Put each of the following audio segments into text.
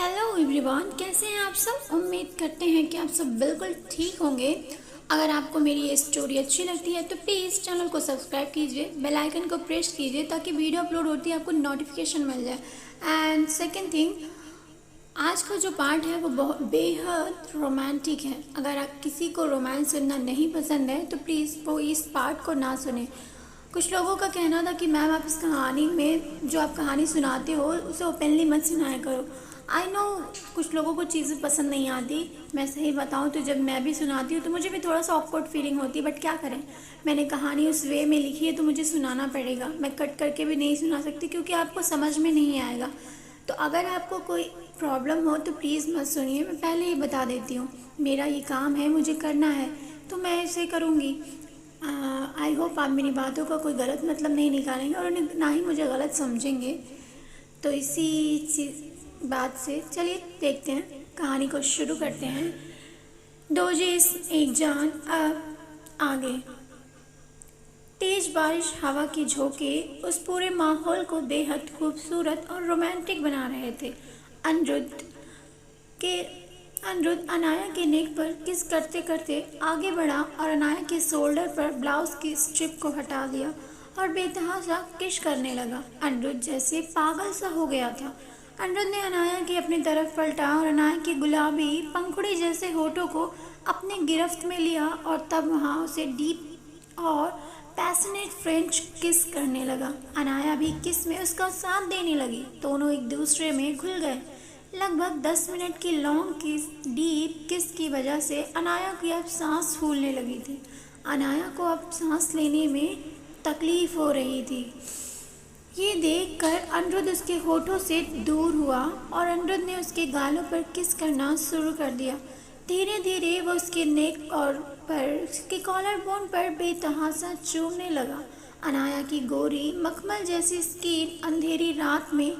Hello everyone, कैसे हैं आप सब। उम्मीद करते हैं कि आप सब बिल्कुल ठीक होंगे। अगर आपको मेरी ये स्टोरी अच्छी लगती है तो प्लीज़ चैनल को सब्सक्राइब कीजिए, बेल आइकन को प्रेस कीजिए ताकि वीडियो अपलोड होती है आपको नोटिफिकेशन मिल जाए। एंड सेकंड थिंग, आज का जो पार्ट है वो बहुत बेहद रोमांटिक है। अगर आप किसी को रोमांस सुनना नहीं पसंद है तो प्लीज़ वो इस पार्ट को ना सुने। कुछ लोगों का कहना था कि मैम आप इस कहानी में जो आप कहानी सुनाते हो उसे ओपनली मत सुनाया करो। आई नो कुछ लोगों को चीज़ें पसंद नहीं आती। मैं सही बताऊं तो जब मैं भी सुनाती हूँ तो मुझे भी थोड़ा सा ऑकवर्ड फीलिंग होती है, बट क्या करें, मैंने कहानी उस वे में लिखी है तो मुझे सुनाना पड़ेगा। मैं कट करके भी नहीं सुना सकती क्योंकि आपको समझ में नहीं आएगा। तो अगर आपको कोई प्रॉब्लम हो तो प्लीज़ मत सुनिए। मैं पहले ही बता देती हूँ, मेरा ये काम है, मुझे करना है तो मैं इसे करूँगी। आई होप आप मेरी बातों का कोई गलत मतलब नहीं निकालेंगे और ना ही मुझे गलत समझेंगे। तो इसी बात से चलिए देखते हैं, कहानी को शुरू करते हैं। दो जिस्म एक जान। अब आगे तेज बारिश, हवा की झोंके उस पूरे माहौल को बेहद खूबसूरत और रोमांटिक बना रहे थे। अनिरुद्ध अनाया के नेक पर किस करते करते आगे बढ़ा और अनाया के शोल्डर पर ब्लाउज की स्ट्रिप को हटा दिया और बेतहाशा किस करने लगा। अनिरुद्ध जैसे पागल सा हो गया था। अनिरुद्ध ने अनाया की अपनी तरफ पलटा और अनाया के गुलाबी पंखुड़ी जैसे होठों को अपने गिरफ्त में लिया और तब वहाँ उसे डीप और पैशनेट फ्रेंच किस करने लगा। अनाया भी किस में उसका साथ देने लगी। दोनों एक दूसरे में घुल गए। लगभग 10 मिनट की लॉन्ग किस, डीप किस की वजह से अनाया की अब सांस फूलने लगी थी। अनाया को अब सांस लेने में तकलीफ हो रही थी। ये देखकर अनिरुद्ध उसके होठों से दूर हुआ और अनिरुद्ध ने उसके गालों पर किस करना शुरू कर दिया। धीरे धीरे वो उसके नेक और पर उसके कॉलर बोन पर बेतहाशा चूमने लगा। अनाया की गोरी मखमल जैसी स्किन अंधेरी रात में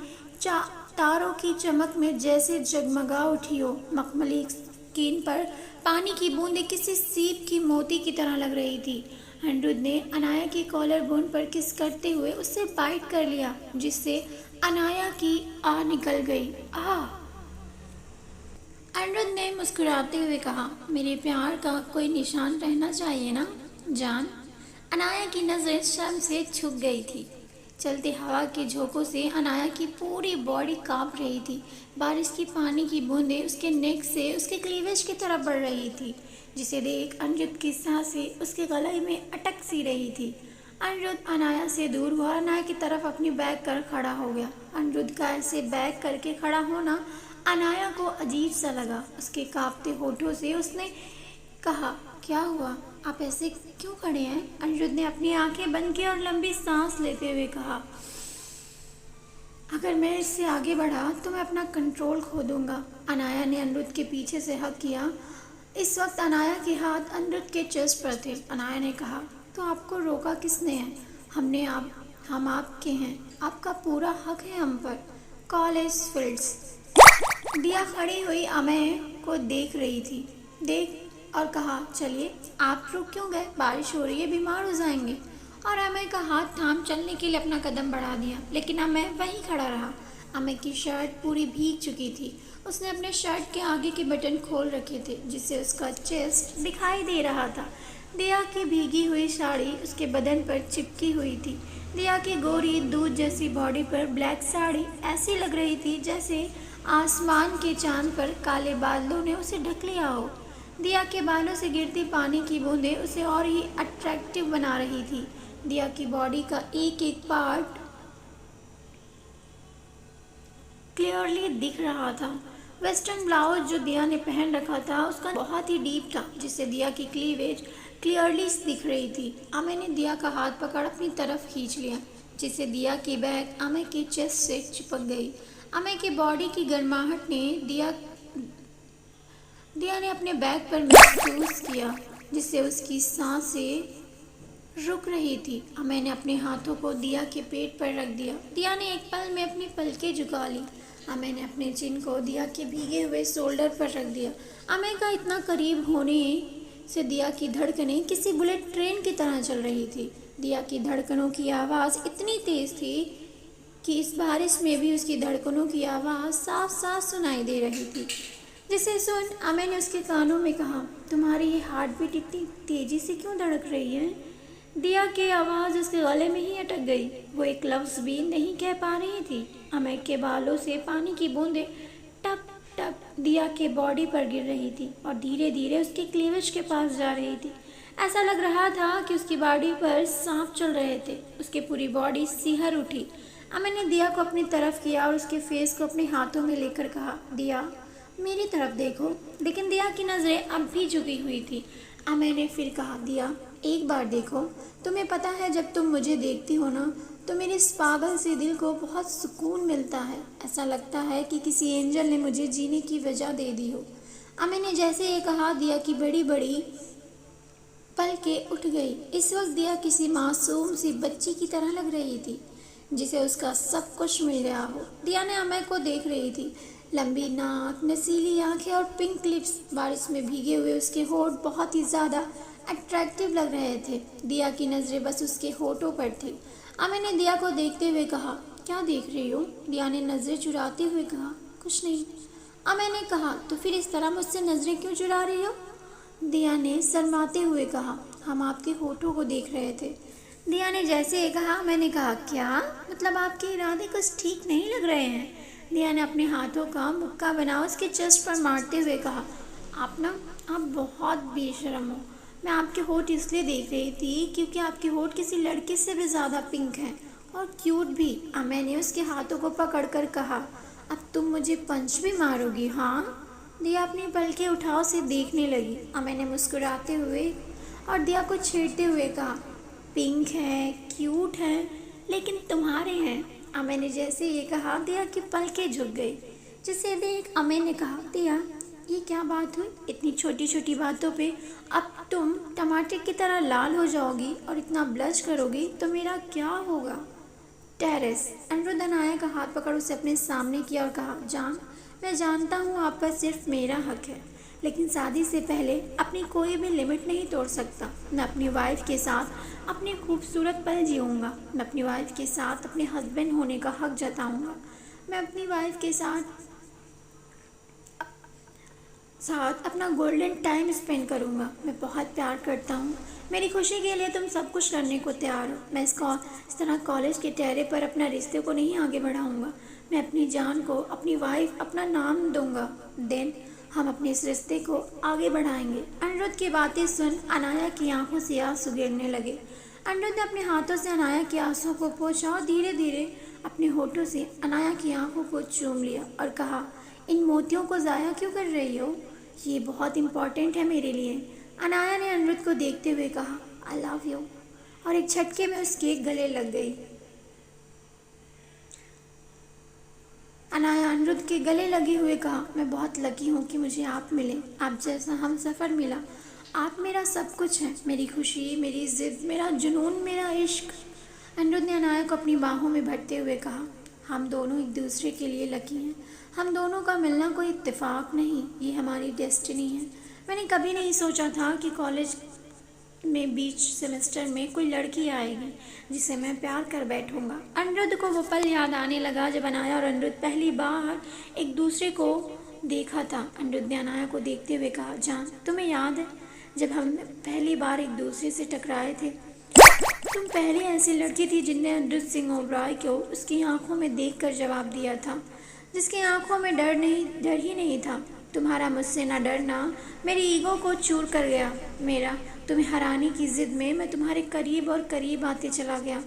तारों की चमक में जैसे जगमगा उठी हो। मखमली स्किन पर पानी की बूंदें किसी सीप की मोती की तरह लग रही थी। अनिरुद्ध ने अनाया की कॉलर बोन पर किस करते हुए उससे बाइट कर लिया, जिससे अनाया की आ निकल गई। अनिरुद्ध ने मुस्कुराते हुए कहा, मेरे प्यार का कोई निशान रहना चाहिए ना जान। अनाया की नज़र शर्म से छुप गई थी। चलते हवा के झोंकों से अनाया की पूरी बॉडी कांप रही थी। बारिश की पानी की बूंदें उसके नेक से उसके क्लीवेज की तरफ बढ़ रही थी, जिसे देख अनिरुद्ध की सांसें उसके गले में अटक सी रही थी। अनिरुद्ध अनाया से दूर हुआ, अनाया की तरफ अपनी बैग कर खड़ा हो गया। अनिरुद्ध का ऐसे बैग करके खड़ा होना अनाया को अजीब सा लगा। उसके कांपते होठों से उसने कहा, क्या हुआ, आप ऐसे क्यों खड़े हैं। अनिरुद्ध ने अपनी आंखें बंद की और लंबी सांस लेते हुए कहा, अगर मैं इससे आगे बढ़ा तो मैं अपना कंट्रोल खो दूंगा। अनाया ने अनिरुद्ध के पीछे से हक किया। इस वक्त अनाया के हाथ अनिरुद्ध के चेस्ट पर थे। अनाया ने कहा, तो आपको रोका किसने है। हम आपके हैं, आपका पूरा हक है हम पर। College fields. दिया खड़ी हुई अमय को देख रही थी और कहा, चलिए आप रुक क्यों गए, बारिश हो रही है, बीमार हो जाएंगे। और अमय का हाथ थाम चलने के लिए अपना कदम बढ़ा दिया, लेकिन अमय वहीं खड़ा रहा। अमय की शर्ट पूरी भीग चुकी थी। उसने अपने शर्ट के आगे के बटन खोल रखे थे, जिससे उसका चेस्ट दिखाई दे रहा था। दिया की भीगी हुई साड़ी उसके बदन पर चिपकी हुई थी। दिया की गोरी दूध जैसी बॉडी पर ब्लैक साड़ी ऐसी लग रही थी जैसे आसमान के चांद पर काले बादलों ने उसे ढक लिया हो। दिया के बालों से गिरती पानी की बूंदें उसे और ही अट्रैक्टिव बना रही थी। दिया की बॉडी का एक एक पार्ट क्लियरली दिख रहा था। वेस्टर्न ब्लाउज जो दिया ने पहन रखा था उसका बहुत ही डीप था, जिससे दिया की क्लीवेज क्लियरली दिख रही थी। अमय ने दिया का हाथ पकड़ अपनी तरफ खींच लिया, जिससे दिया की बैग अमय के चेस्ट से चिपक गई। अमय की बॉडी की गर्माहट ने दिया ने अपने बैग पर महसूस किया, जिससे उसकी सांसें रुक रही थी। अमय ने अपने हाथों को दिया के पेट पर रख दिया। दिया ने एक पल में अपनी पलकें झुका ली। अमय ने अपने चिन को दिया के भीगे हुए शोल्डर पर रख दिया। अमय का इतना करीब होने से दिया की धड़कनें किसी बुलेट ट्रेन की तरह चल रही थी। दिया की धड़कनों की आवाज़ इतनी तेज थी कि इस बारिश में भी उसकी धड़कनों की आवाज़ साफ साफ सुनाई दे रही थी। जिसे सुन अमय ने उसके कानों में कहा, तुम्हारी ये हार्ट बीट इतनी तेज़ी से क्यों धड़क रही है? दिया की आवाज़ उसके गले में ही अटक गई। वो एक लफ्ज़ भी नहीं कह पा रही थी। अमय के बालों से पानी की बूंदें टप टप दिया के बॉडी पर गिर रही थी और धीरे धीरे उसके क्लीवेज के पास जा रही थी। ऐसा लग रहा था कि उसकी बॉडी पर सांप चल रहे थे। उसकी पूरी बॉडी सिहर उठी। अमय ने दिया को अपनी तरफ किया और उसके फेस को अपने हाथों में लेकर कहा, दिया मेरी तरफ देखो। लेकिन दिया की नज़रें अब भी झुकी हुई थी। अमय ने फिर कहा, दिया एक बार देखो। तुम्हें पता है जब तुम मुझे देखती हो ना तो मेरे इस पागल से दिल को बहुत सुकून मिलता है। ऐसा लगता है कि किसी एंजल ने मुझे जीने की वजह दे दी हो। अमय ने जैसे ये कहा, दिया की बड़ी बड़ी पलकें उठ गई। इस वक्त दिया किसी मासूम सी बच्ची की तरह लग रही थी जिसे उसका सब कुछ मिल गया हो। दिया ने अमय को देख रही थी। लंबी नाक, नसीली आंखें और पिंक लिप्स, बारिश में भीगे हुए उसके होठ बहुत ही ज़्यादा अट्रैक्टिव लग रहे थे। दिया की नज़रें बस उसके होठों पर थी। अमय ने दिया को देखते हुए कहा, क्या देख रही हो? दिया ने नज़रें चुराते हुए कहा, कुछ नहीं। अमय ने कहा, तो फिर इस तरह मुझसे नज़रें क्यों चुरा रही हो? दिया ने शर्माते हुए कहा, हम आपके होठों को देख रहे थे। दिया ने जैसे ये कहा, मैंने कहा, क्या मतलब आपके इरादे कुछ ठीक नहीं लग रहे हैं? दिया ने अपने हाथों का मुक्का बना उसके चेस्ट पर मारते हुए कहा, आप बहुत बेशर्म हो। मैं आपके होठ इसलिए देख रही थी क्योंकि आपके होठ किसी लड़के से भी ज़्यादा पिंक हैं और क्यूट भी। अमय ने उसके हाथों को पकड़कर कहा, अब तुम मुझे पंच भी मारोगी? हाँ। दिया अपनी पलकें उठा उसे देखने लगी। अमय ने मुस्कुराते हुए और दिया को छेड़ते हुए कहा, पिंक है, क्यूट है, लेकिन तुम्हारे हैं। अमय ने जैसे ये कहा, दिया की पलकें झुक गई। जिसे देख अमय ने कहा, दिया ये क्या बात हुई? इतनी छोटी छोटी बातों पे अब तुम टमाटर की तरह लाल हो जाओगी और इतना ब्लश करोगी तो मेरा क्या होगा? टेरेस। अनिरुद्ध अनाया का हाथ पकड़ उसे अपने सामने किया और कहा, जान मैं जानता हूँ आप पर सिर्फ मेरा हक है, लेकिन शादी से पहले अपनी कोई भी लिमिट नहीं तोड़ सकता। मैं अपनी वाइफ के साथ अपने खूबसूरत पल जीऊँगा। मैं अपनी वाइफ के साथ अपने हस्बैंड होने का हक जताऊँगा। मैं अपनी वाइफ के साथ अपना गोल्डन टाइम स्पेंड करूँगा। मैं बहुत प्यार करता हूँ। मेरी खुशी के लिए तुम सब कुछ करने को तैयार हो। मैं इस तरह कॉलेज के टहरे पर अपना रिश्ते को नहीं आगे बढ़ाऊँगा। मैं अपनी जान को, अपनी वाइफ, अपना नाम दूंगा। देन हम अपने इस रिश्ते को आगे बढ़ाएंगे। अनिरुद्ध की बातें सुन अनाया की आंखों से आंसू गिरने लगे। अनिरुद्ध ने अपने हाथों से अनाया के आंसुओं को पोंछा और धीरे धीरे अपने होठों से अनाया की आंखों को चूम लिया और कहा, इन मोतियों को ज़ाया क्यों कर रही हो? ये बहुत इम्पोर्टेंट है मेरे लिए। अनाया ने अनिरुद्ध को देखते हुए कहा, आई लव यू, और एक झटके में उसके गले लग गई। अनाया अनिरुद्ध के गले लगे हुए कहा, मैं बहुत लकी हूँ कि मुझे आप मिले। आप जैसा हम सफ़र मिला। आप मेरा सब कुछ हैं, मेरी खुशी, मेरी ज़िद, मेरा जुनून, मेरा इश्क। अनिरुद्ध ने अनाया को अपनी बाहों में भरते हुए कहा, हम दोनों एक दूसरे के लिए लकी हैं। हम दोनों का मिलना कोई इत्तेफाक नहीं, ये हमारी डेस्टिनी है। मैंने कभी नहीं सोचा था कि कॉलेज में बीच सेमेस्टर में कोई लड़की आएगी जिसे मैं प्यार कर बैठूंगा। अनिरुद्ध को वो पल याद आने लगा जब अनाया और अनिरुद्ध पहली बार एक दूसरे को देखा था। अनिरुद्ध ने अनाया को देखते हुए कहा, जान तुम्हें याद है जब हम पहली बार एक दूसरे से टकराए थे? तुम पहली ऐसी लड़की थी जिनने अनिरुद्ध सिंह ओबराय को उसकी आंखों में देखकर जवाब दिया था, जिसकी आंखों में डर ही नहीं था। तुम्हारा मुझसे न डरना मेरी ईगो को चूर कर गया। मेरा तुम्हें हराने की जिद में मैं तुम्हारे करीब और करीब आते चला गया।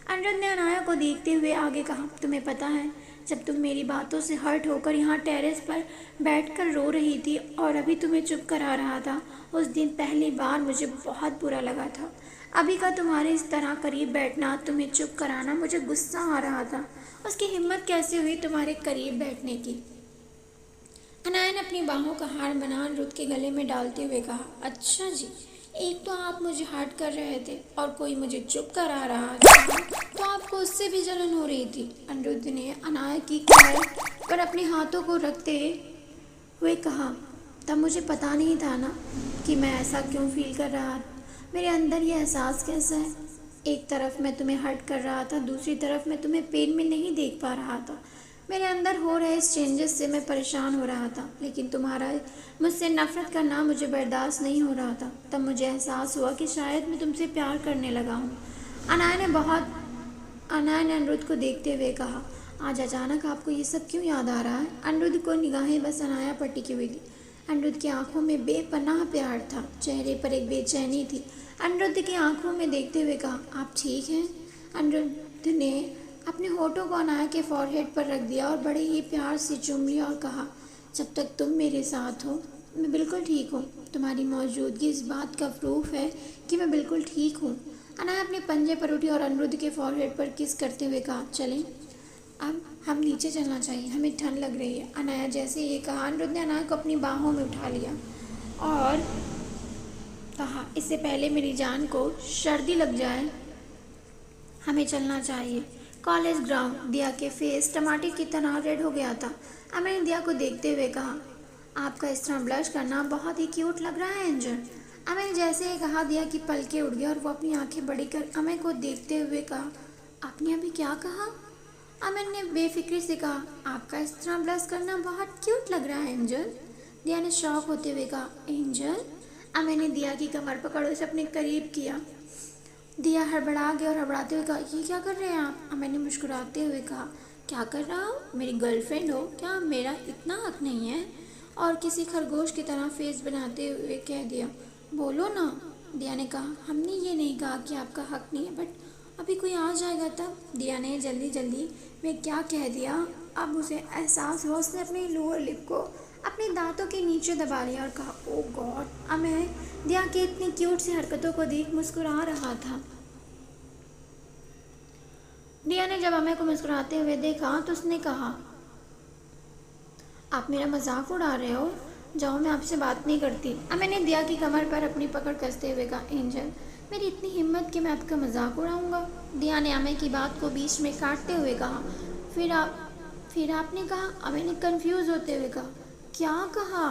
अनिरुद्ध ने अनाया को देखते हुए आगे कहा, तुम्हें पता है जब तुम मेरी बातों से हर्ट होकर यहाँ टेरेस पर बैठकर रो रही थी और अभी तुम्हें चुप करा रहा था, उस दिन पहली बार मुझे बहुत बुरा लगा था। अभी का तुम्हारे इस तरह करीब बैठना, तुम्हें चुप कराना, मुझे गुस्सा आ रहा था। उसकी हिम्मत कैसे हुई तुम्हारे करीब बैठने की? अनाया ने अपनी बाहों का हार बना अनिरुद्ध के गले में डालते हुए कहा, अच्छा जी, एक तो आप मुझे हर्ट कर रहे थे और कोई मुझे चुप करा रहा था, तो आपको उससे भी जलन हो रही थी। अनिरुद्ध ने अनाया की कमर पर अपने हाथों को रखते हुए कहा, तब मुझे पता नहीं था ना कि मैं ऐसा क्यों फील कर रहा। मेरे अंदर ये एहसास कैसा है? एक तरफ मैं तुम्हें हर्ट कर रहा था, दूसरी तरफ मैं तुम्हें पेन में नहीं देख पा रहा था। मेरे अंदर हो रहे इस चेंजेस से मैं परेशान हो रहा था, लेकिन तुम्हारा मुझसे नफरत करना मुझे बर्दाश्त नहीं हो रहा था। तब मुझे एहसास हुआ कि शायद मैं तुमसे प्यार करने लगा हूँ। अनाया ने अनिरुद्ध को देखते हुए कहा, आज अचानक आपको ये सब क्यों याद आ रहा है? अनिरुद्ध को निगाहें बस अनाया पर टिकी हुई थी। अनिरुद्ध की आंखों में बेपनाह प्यार था, चेहरे पर एक बेचैनी थी। अनिरुद्ध की आंखों में देखते हुए कहा, आप ठीक हैं? अनिरुद्ध ने अपने होठों को अनाया के फॉरहेड पर रख दिया और बड़े ही प्यार से चूम लिया और कहा, जब तक तुम मेरे साथ हो मैं बिल्कुल ठीक हूँ। तुम्हारी मौजूदगी इस बात का प्रूफ है कि मैं बिल्कुल ठीक हूँ। अनाया अपने पंजे पर उठी और अनिरुद्ध के फॉरहेड पर किस करते हुए कहा, चलें अब हम नीचे चलना चाहिए, हमें ठंड लग रही है। अनाया जैसे ये कहा, अनिरुद्ध ने अनाया को अपनी बाहों में उठा लिया और कहा, इससे पहले मेरी जान को सर्दी लग जाए हमें चलना चाहिए। College ground. दिया के फेस टमाटर की तरह रेड हो गया था। अमय ने दिया को देखते हुए कहा, आपका इस तरह ब्लश करना बहुत ही क्यूट लग रहा है एंजल। अमय ने जैसे ही कहा, दिया की पलकें उड़ गई और वो अपनी आंखें बड़ी कर अमय को देखते हुए कहा, आपने अभी क्या कहा? अमन ने बेफिक्री से कहा, आपका इस तरह ब्लश करना बहुत क्यूट लग रहा है एंजल। दिया ने शॉक होते हुए कहा, एंजल? अमन ने दिया की कमर पकड़ उसे अपने करीब किया। दिया हड़बड़ा गया और हड़बड़ाते हुए कहा, ये क्या कर रहे हैं आप? अमन ने मुस्कुराते हुए कहा, क्या कर रहा हूँ? मेरी गर्लफ्रेंड हो, क्या मेरा इतना हक नहीं है? और किसी खरगोश की तरह फेस बनाते हुए कह दिया, बोलो ना। दिया ने कहा, हमने ये नहीं कहा कि आपका हक नहीं है, बट अभी कोई आ जाएगा तब। दिया ने जल्दी जल्दी में क्या कह दिया। अब उसे एहसास हुआ, उसने अपनी लोअर लिप को अपने दांतों के नीचे दबा लिया और कहा, ओ गॉड। अब मैं दिया की इतनी क्यूट सी हरकतों को देख मुस्कुरा रहा था। दिया ने जब अमय को मुस्कुराते हुए देखा तो उसने कहा, आप मेरा मजाक उड़ा रहे हो? जाओ, मैं आपसे बात नहीं करती। अमय ने दिया की कमर पर अपनी पकड़ कसते हुए कहा, एंजल मेरी इतनी हिम्मत कि मैं आपका मजाक उड़ाऊंगा? दिया ने अमय की बात को बीच में काटते हुए कहा, फिर आपने कहा? अमय ने कंफ्यूज होते हुए कहा, क्या कहा?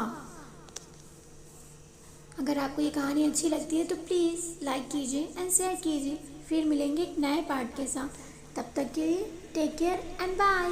अगर आपको ये कहानी अच्छी लगती है तो प्लीज़ लाइक कीजिए एंड शेयर कीजिए। फिर मिलेंगे एक नए पार्ट के साथ। तब तक के लिए टेक केयर एंड बाय।